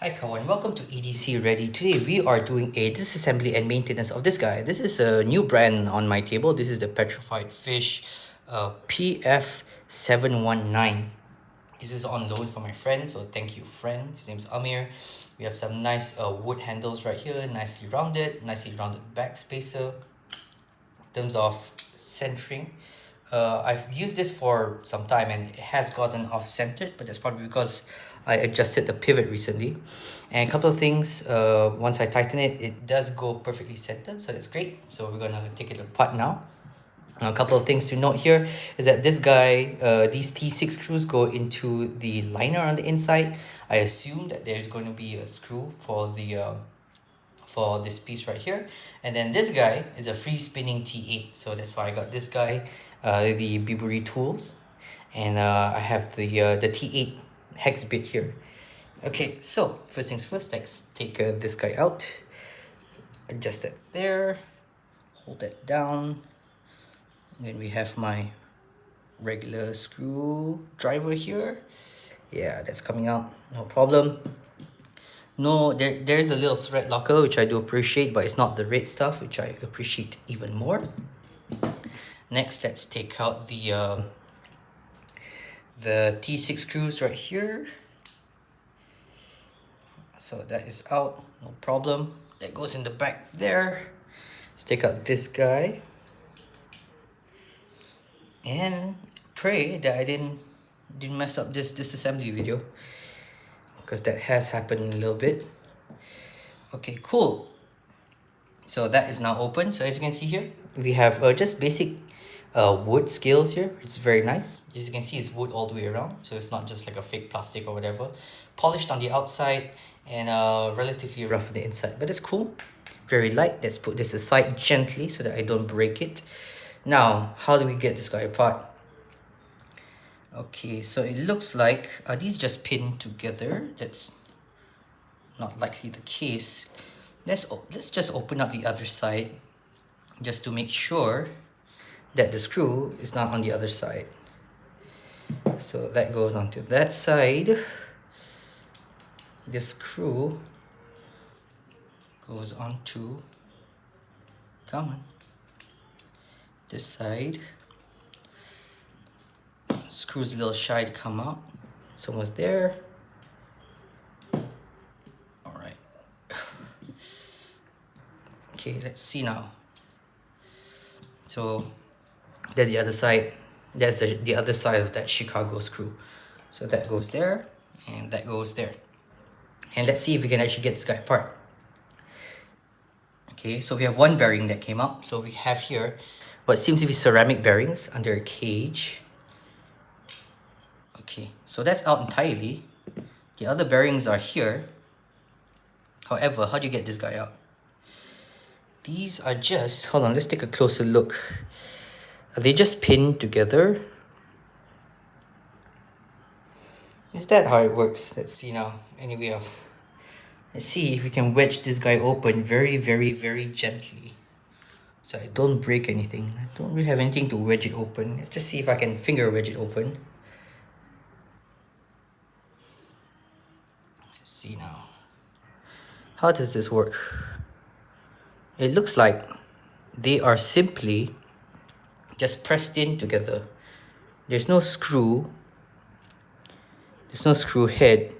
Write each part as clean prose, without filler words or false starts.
Hi kawan, welcome to EDCReady. Today we are doing a disassembly and maintenance of this guy. This is a new brand on my table. This is the Petrified Fish PF719. This is on loan from my friend, so thank you friend. His name's Amir. We have some nice wood handles right here, nicely rounded back spacer. In terms of centering, I've used this for some time and it has gotten off centered, but that's probably because I adjusted the pivot recently. And a couple of things, once I tighten it, it does go perfectly centered, so that's great. So we're gonna take it apart now. A couple of things to note here is that this guy, these T6 screws go into the liner on the inside. I assume that there's going to be a screw for this piece right here, and then this guy is a free spinning T8, so that's why I got this guy, the Biburi tools, and I have the T8 hex bit here. Okay, so first things first, let's take this guy out, adjust that there, hold that down, and then we have my regular screwdriver here. Yeah, that's coming out, no problem. No, there's a little thread locker, which I do appreciate, but it's not the red stuff, which I appreciate even more. Next, let's take out the T6 screws right here. So that is out, no problem. That goes in the back there. Let's take out this guy. And pray that I didn't mess up this disassembly video, because that has happened a little bit. Okay, cool. So that is now open. So as you can see here, we have just basic wood scales here. It's very nice. As you can see, it's wood all the way around, so it's not just like a fake plastic or whatever. Polished on the outside and relatively rough on the inside, but it's cool. Very light. Let's put this aside gently so that I don't break it. Now, how do we get this guy apart? Okay, so it looks like these just pinned together. That's not likely the case. Let's just open up the other side just to make sure that the screw is not on the other side. So that goes onto that side. The screw goes onto, come on, this side. Screw's a little shy to come out. It's almost there. Alright. Okay, let's see now. So there's the other side. That's the other side of that Chicago screw. So that goes there, and that goes there. And let's see if we can actually get this guy apart. Okay, so we have one bearing that came out. So we have here what seems to be ceramic bearings under a cage. Okay, so that's out entirely. The other bearings are here. However, how do you get this guy out? These are just, hold on, let's take a closer look. Are they just pinned together? Is that how it works? Let's see now. Anyway, let's see if we can wedge this guy open very, very, very gently, so I don't break anything. I don't really have anything to wedge it open. Let's just see if I can finger wedge it open. Let's see now. How does this work? It looks like they are simply just pressed in together. There's no screw. There's no screw head.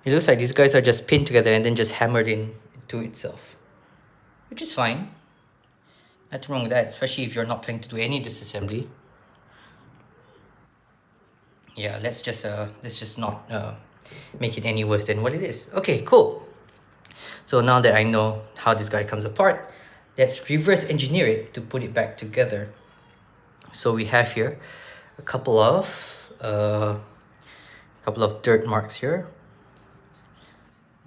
It looks like these guys are just pinned together and then just hammered in to itself, which is fine. Nothing wrong with that, especially if you're not planning to do any disassembly. Yeah, let's just not make it any worse than what it is. Okay, cool. So now that I know how this guy comes apart, let's reverse engineer it to put it back together. So we have here a couple of dirt marks here.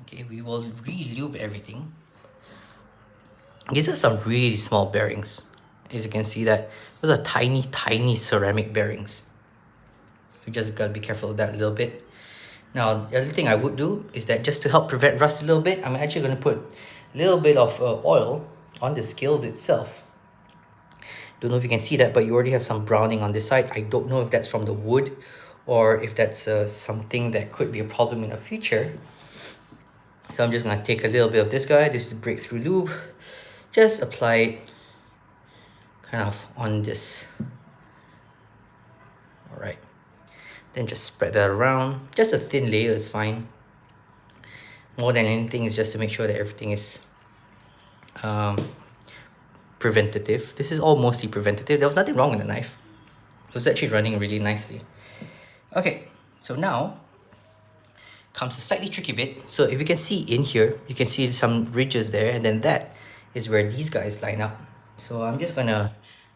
Okay, we will re-lube everything. These are some really small bearings. As you can see, that those are tiny, tiny ceramic bearings. You just gotta be careful of that a little bit. Now, the other thing I would do is that just to help prevent rust a little bit, I'm actually going to put a little bit of oil on the scales itself. Don't know if you can see that, but you already have some browning on this side. I don't know if that's from the wood or if that's something that could be a problem in the future. So I'm just gonna take a little bit of this guy. This is breakthrough lube. Just apply it kind of on this. All right. Then just spread that around. Just a thin layer is fine. More than anything is just to make sure that everything is preventative. This is all mostly preventative. There was nothing wrong with the knife. It was actually running really nicely. Okay, so now comes a slightly tricky bit. So if you can see in here, you can see some ridges there, and then that is where these guys line up. So I'm just gonna,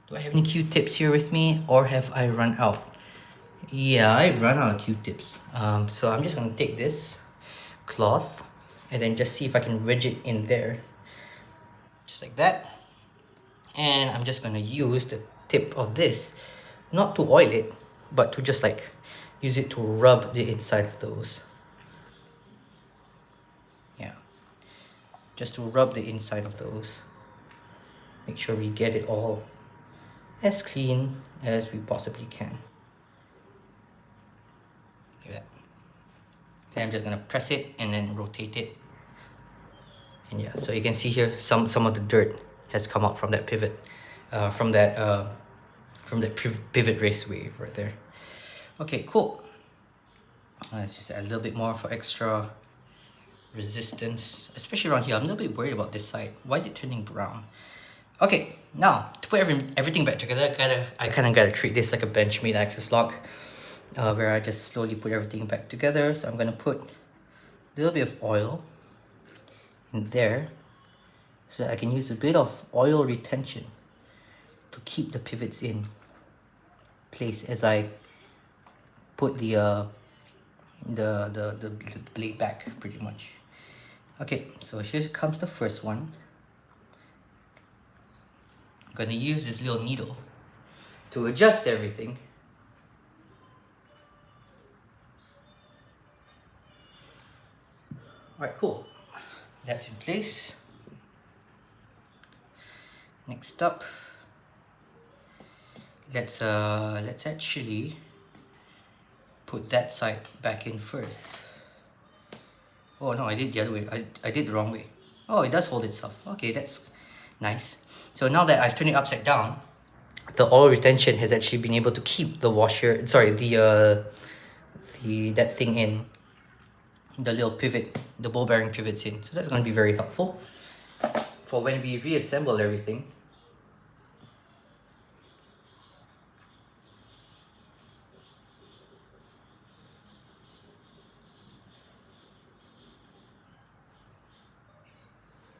do I have any Q-tips here with me, or have I run out? Yeah, I run out of Q-tips. So I'm just gonna take this cloth and then just see if I can ridge it in there, just like that. And I'm just gonna use the tip of this, not to oil it, but to just like use it to rub the inside of those. Yeah, just to rub the inside of those. Make sure we get it all as clean as we possibly can. Like that. Then I'm just gonna press it and then rotate it. And yeah, so you can see here some of the dirt has come out from that pivot, from that pivot raceway right there. Okay, cool. Let's just add a little bit more for extra resistance, especially around here. I'm a little bit worried about this side. Why is it turning brown? Okay, now to put everything back together, I kind of gotta treat this like a Benchmade access lock, where I just slowly put everything back together. So I'm gonna put a little bit of oil in there, so that I can use a bit of oil retention to keep the pivots in place as I put the blade back, pretty much. Okay, so here comes the first one. I'm gonna use this little needle to adjust everything. Alright, cool. That's in place. Next up, let's actually put that side back in first. Oh no, I did the other way. I did the wrong way. Oh, it does hold itself. Okay, that's nice. So now that I've turned it upside down, the oil retention has actually been able to keep the washer, sorry, that thing in, the little pivot, the ball bearing pivots in. So that's going to be very helpful for when we reassemble everything.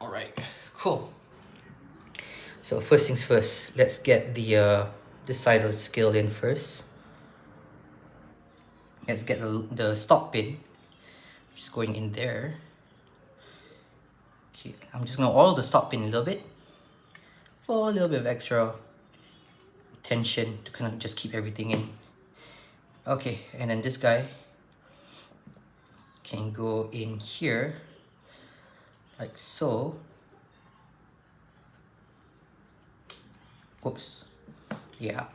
Alright, cool. So first things first, let's get this side of the scale in first. Let's get the stop pin, which is going in there. Okay, I'm just gonna oil the stop pin a little bit for a little bit of extra tension to kind of just keep everything in. Okay, and then this guy can go in here like so. Oops. Yeah.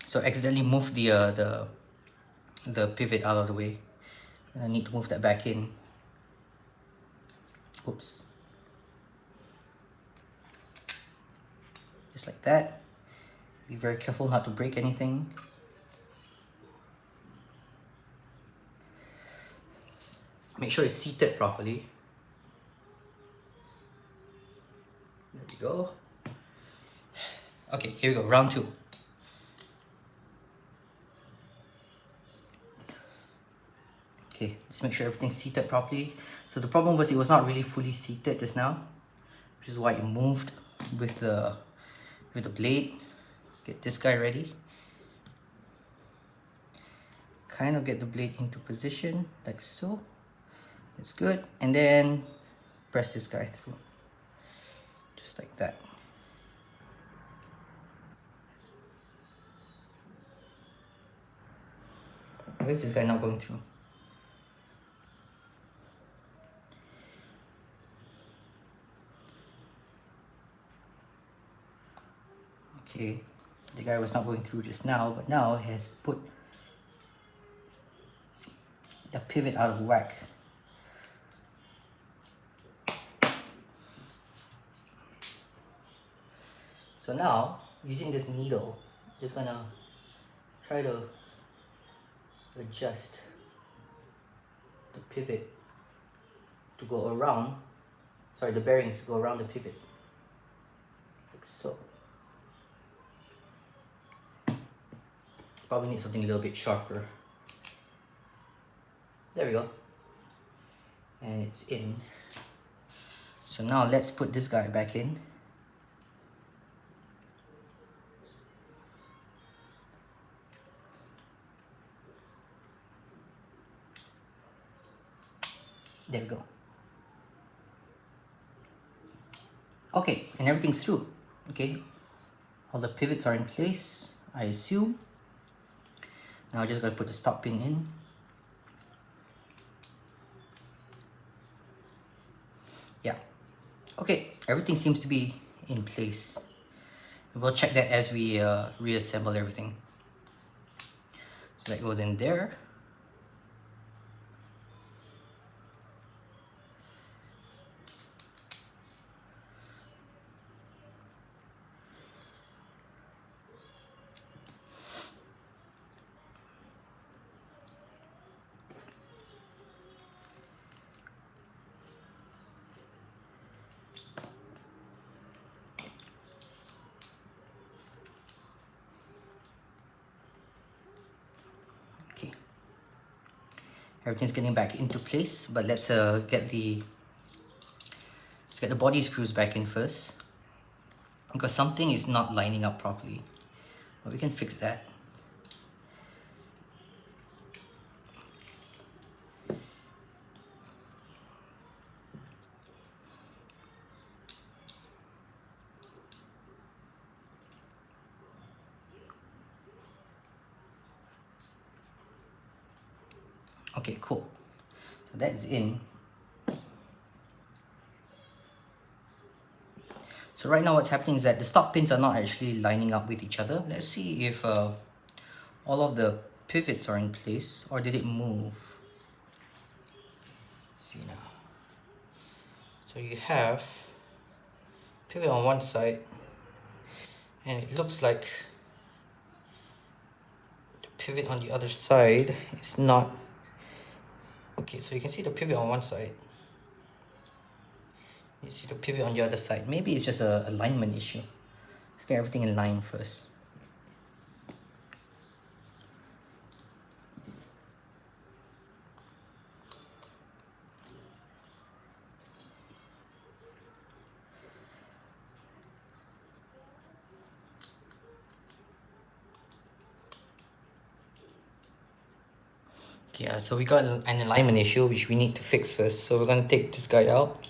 So accidentally move the pivot out of the way. And I need to move that back in. Oops. Just like that. Be very careful not to break anything. Make sure it's seated properly. There we go. Okay, here we go, round two. Okay, let's make sure everything's seated properly. So the problem was it was not really fully seated just now, which is why it moved with the blade. Get this guy ready. Kind of get the blade into position, like so. That's good. And then press this guy through. Just like that. Why is this guy not going through? Okay, the guy was not going through just now, but now it has put the pivot out of whack. So now, using this needle, just gonna try to adjust the pivot to go around, sorry, the bearings go around the pivot, like so. Probably need something a little bit sharper. There we go. And it's in. So now let's put this guy back in. There we go. Okay, and everything's through. Okay, all the pivots are in place, I assume. Now I'm just gonna put the stop pin in. Yeah. Okay, everything seems to be in place. We'll check that as we reassemble everything. So that goes in there. Everything's getting back into place, but let's get the body screws back in first, because something is not lining up properly, but we can fix that. Okay, cool. So that's in. So right now what's happening is that the stop pins are not actually lining up with each other. Let's see if all of the pivots are in place, or did it move? Let's see now. So you have pivot on one side, and it looks like the pivot on the other side is not. Okay, so you can see the pivot on one side. You see the pivot on the other side. Maybe it's just a alignment issue. Let's get everything in line first. Yeah, so we got an alignment issue which we need to fix first. So we're going to take this guy out.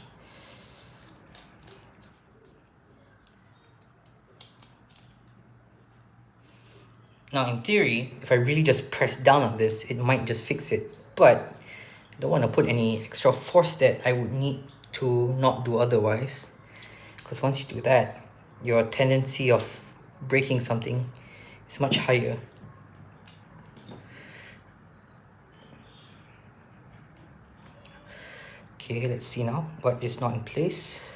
Now in theory, if I really just press down on this, it might just fix it. But I don't want to put any extra force that I would need to not do otherwise. Because once you do that, your tendency of breaking something is much higher. Okay, let's see now what is not in place.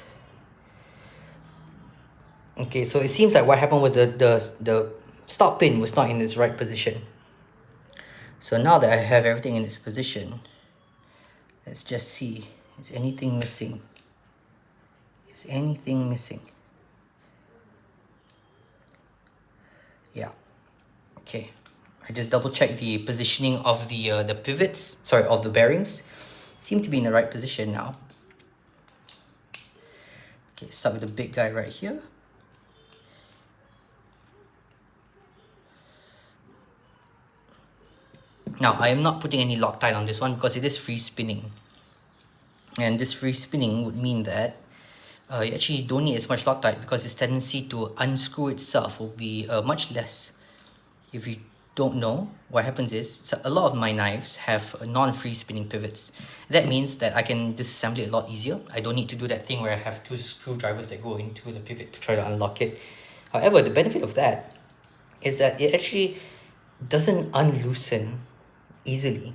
Okay, so it seems like what happened was the stop pin was not in its right position. So now that I have everything in its position, let's just see, is anything missing? Is anything missing? Yeah. Okay. I just double checked the positioning of the pivots, sorry, of the bearings. Seem to be in the right position now. Okay, start with the big guy right here. Now, I am not putting any Loctite on this one because it is free spinning. And this free spinning would mean that you actually don't need as much Loctite because its tendency to unscrew itself will be much less. If you don't know, what happens is a lot of my knives have non-free spinning pivots. That means that I can disassemble it a lot easier. I don't need to do that thing where I have two screwdrivers that go into the pivot to try to unlock it. However, the benefit of that is that it actually doesn't unloosen easily,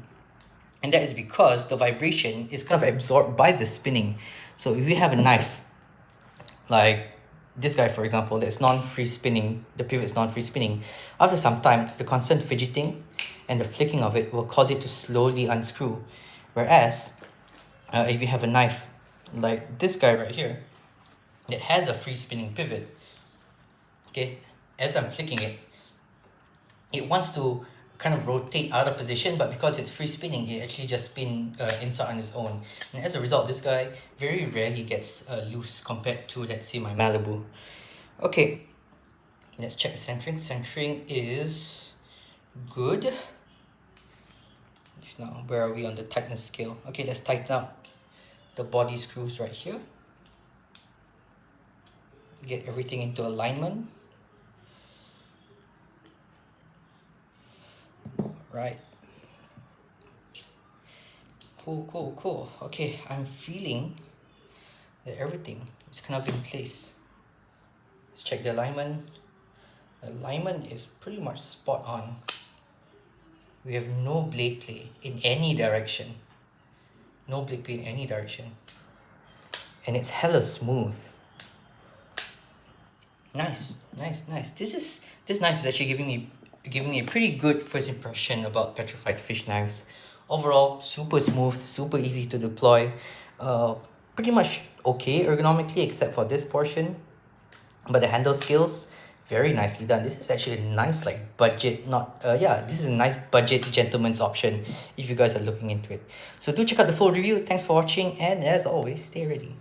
and that is because the vibration is kind of absorbed by the spinning. So if you have a knife like this guy, for example, that's non-free spinning, the pivot's non-free spinning, after some time, the constant fidgeting and the flicking of it will cause it to slowly unscrew. Whereas, if you have a knife like this guy right here, that has a free spinning pivot, okay, as I'm flicking it, it wants to kind of rotate out of position, but because it's free spinning, it actually just spin inside on its own. And as a result, this guy very rarely gets loose compared to, let's say, my Malibu. Okay, let's check the centering. Centering is good. Now, where are we on the tightness scale? Okay, let's tighten up the body screws right here. Get everything into alignment. Right. Cool. Okay, I'm feeling that everything is kind of in place. Let's check the alignment. Alignment is pretty much spot on. We have no blade play in any direction. No blade play in any direction. And it's hella smooth. Nice. This knife is actually giving me a pretty good first impression about petrified fish knives. Overall, super smooth, super easy to deploy. Pretty much okay ergonomically except for this portion. But the handle skills, very nicely done. This is actually a nice like budget, this is a nice budget gentleman's option if you guys are looking into it. So do check out the full review. Thanks for watching, and as always, stay ready.